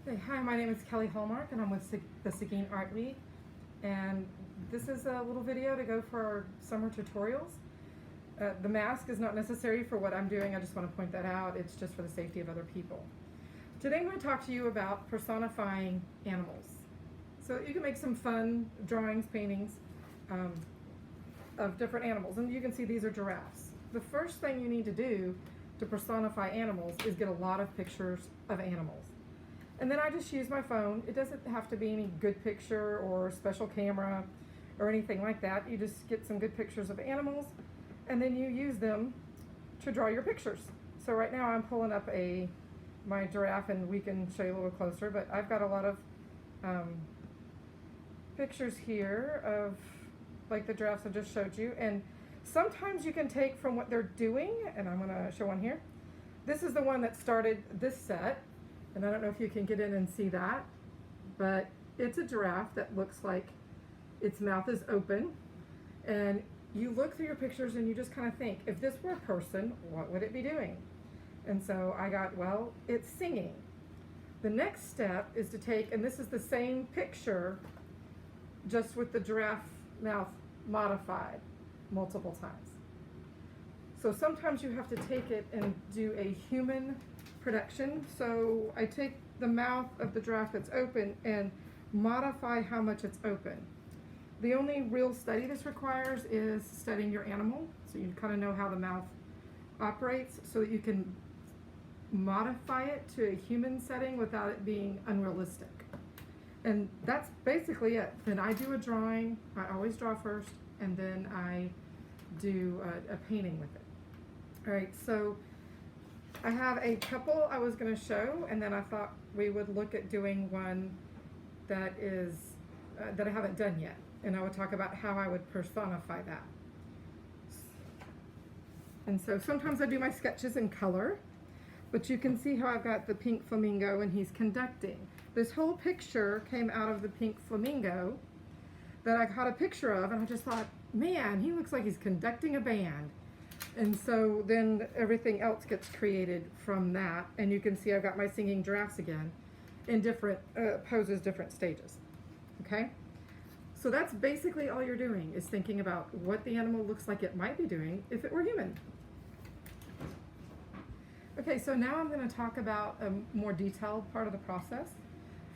Hey, hi, my name is Kelly Hallmark and I'm with the Seguin Art League, and this is a little video to go for our summer tutorials. The mask is not necessary for what I'm doing. I just want to point that out. It's just for the safety of other people. Today I'm going to talk to you about personifying animals. So you can make some fun drawings, paintings of different animals, and you can see these are giraffes. The first thing you need to do to personify animals is get a lot of pictures of animals. And then I just use my phone. It doesn't have to be any good picture or my camera or anything like that. You just get some good pictures of animals and then you use them to draw your pictures. So right now I'm pulling up my giraffe, and we can show you a little closer, but I've got a lot of pictures here of like the giraffes I just showed you. And sometimes you can take from what they're doing, and I'm gonna show one here. This is the one that started this set. And I don't know if you can get in and see that, but it's a giraffe that looks like its mouth is open. And you look through your pictures and you just kind of think, if this were a person, what would it be doing? And so I got, well, it's singing. The next step is to take, and this is the same picture, just with the giraffe mouth modified multiple times. So sometimes you have to take it and do a human production. So I take the mouth of the giraffe that's open and modify how much it's open. The only real study this requires is studying your animal, so you kind of know how the mouth operates so that you can modify it to a human setting without it being unrealistic. And that's basically it. Then I do a drawing. I always draw first, and then I do a painting with it. All right, so I have a couple I was going to show, and then I thought we would look at doing one that is that I haven't done yet, and I would talk about how I would personify that. And so sometimes I do my sketches in color, but you can see how I've got the pink flamingo and he's conducting. This whole picture came out of the pink flamingo that I got a picture of, and I just thought, man, he looks like he's conducting a band. And so then everything else gets created from that. And you can see I've got my singing giraffes again in different poses, different stages. Okay? So that's basically all you're doing, is thinking about what the animal looks like it might be doing if it were human. Okay, so now I'm going to talk about a more detailed part of the process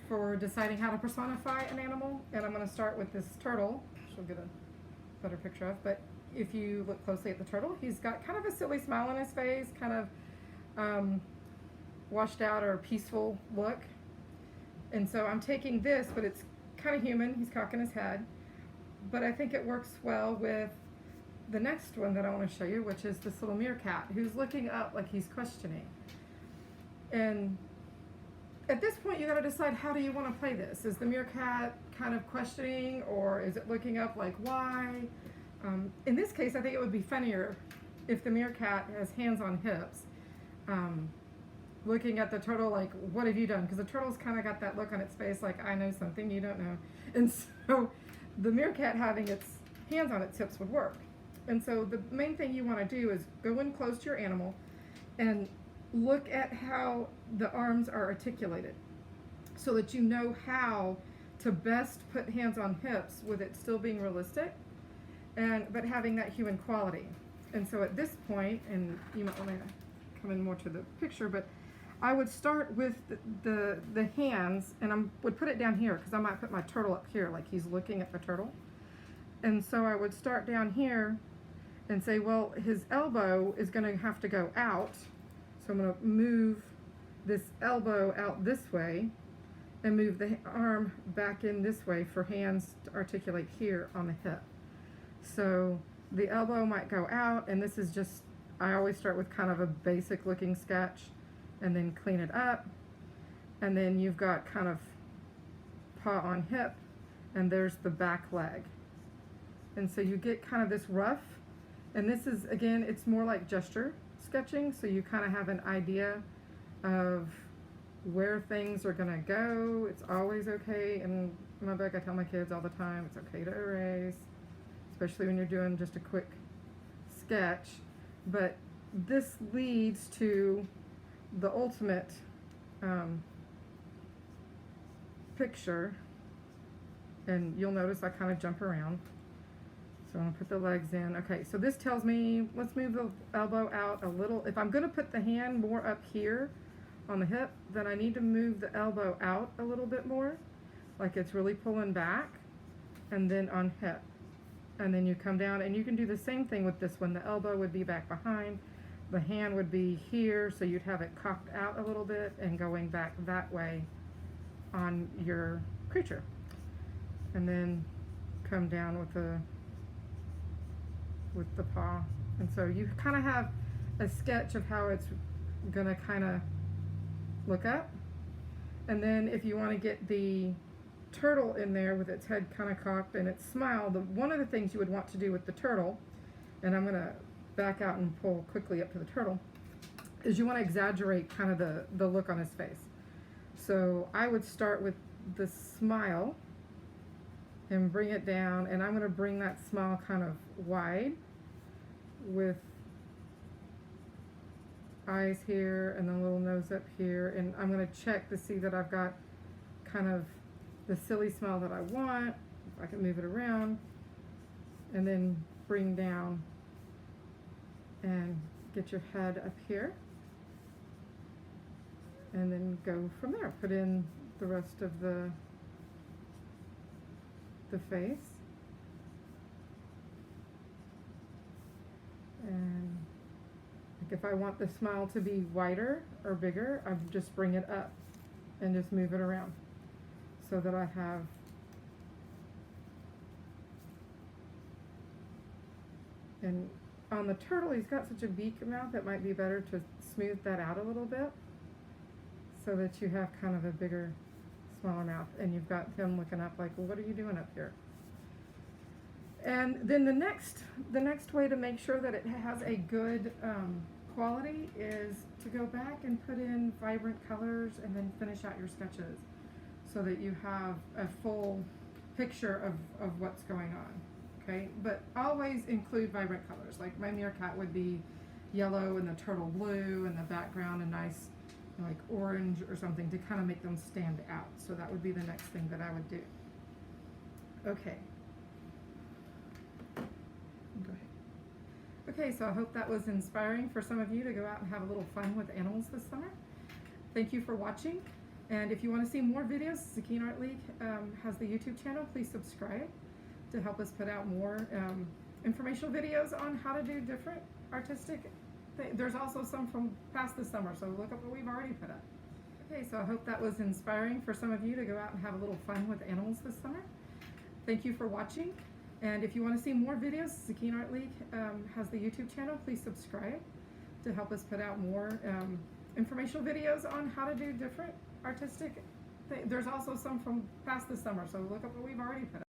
for deciding how to personify an animal. And I'm going to start with this turtle, which we'll get a better picture of. But if you look closely at the turtle, he's got kind of a silly smile on his face, kind of washed out or peaceful look. And so I'm taking this, but it's kind of human. He's cocking his head. But I think it works well with the next one that I want to show you, which is this little meerkat who's looking up like he's questioning. And at this point, you got to decide, how do you want to play this? Is the meerkat kind of questioning, or is it looking up like, why? In this case, I think it would be funnier if the meerkat has hands on hips, looking at the turtle like, what have you done? Because the turtle's kind of got that look on its face like, I know something you don't know. And so the meerkat having its hands on its hips would work. And so the main thing you want to do is go in close to your animal and look at how the arms are articulated so that you know how to best put hands on hips with it still being realistic, but having that human quality. And so at this point, and you might want to come in more to the picture, but I would start with the hands, and I would put it down here because I might put my turtle up here like he's looking at the turtle. And so I would start down here and say, well, his elbow is going to have to go out. So I'm going to move this elbow out this way and move the arm back in this way for hands to articulate here on the hip. So the elbow might go out, and this is just, I always start with kind of a basic looking sketch and then clean it up. And then you've got kind of paw on hip, and there's the back leg. And so you get kind of this rough, and this is, again, it's more like gesture sketching, so you kind of have an idea of where things are going to go. It's always okay, and in my book I tell my kids all the time, it's okay to erase, especially when you're doing just a quick sketch. But this leads to the ultimate picture, and you'll notice I kind of jump around. So I'm going to put the legs in. Okay, so this tells me, let's move the elbow out a little. If I'm going to put the hand more up here on the hip, then I need to move the elbow out a little bit more, like it's really pulling back, and then on hip. And then you come down, and you can do the same thing with this one. The elbow would be back behind, the hand would be here, so you'd have it cocked out a little bit and going back that way on your creature. And then come down with the paw. And so you kind of have a sketch of how it's gonna kind of look up. And then if you want to get the turtle in there with its head kind of cocked and its smile, one of the things you would want to do with the turtle, and I'm gonna back out and pull quickly up to the turtle, is you want to exaggerate kind of the look on his face. So I would start with the smile and bring it down, and I'm going to bring that smile kind of wide with eyes here and the little nose up here, and I'm going to check to see that I've got kind of the silly smile that I want. If I can move it around, and then bring down and get your head up here, and then go from there. Put in the rest of the face, and like if I want the smile to be wider or bigger, I just bring it up and just move it around so that I have and on the turtle, he's got such a beak mouth, it might be better to smooth that out a little bit so that you have kind of a bigger, smaller mouth, and you've got him looking up like, well, what are you doing up here? And then the next way to make sure that it has a good quality is to go back and put in vibrant colors and then finish out your sketches so that you have a full picture of what's going on. Okay, but always include vibrant colors. Like my meerkat would be yellow and the turtle blue, and the background a nice like orange or something to kind of make them stand out. So that would be the next thing that I would do. Okay. Go ahead. Okay, so I hope that was inspiring for some of you to go out and have a little fun with animals this summer. Thank you for watching. And if you want to see more videos, Zucchini Art League has the YouTube channel. Please subscribe to help us put out more informational videos on how to do different artistic things. There's also some from past the summer, so look up what we've already put up. Okay, so I hope that was inspiring for some of you to go out and have a little fun with animals this summer. Thank you for watching. And if you want to see more videos, Zucchini Art League has the YouTube channel. Please subscribe to help us put out more informational videos on how to do different artistic things. There's also some from past the summer, so look up what we've already put up.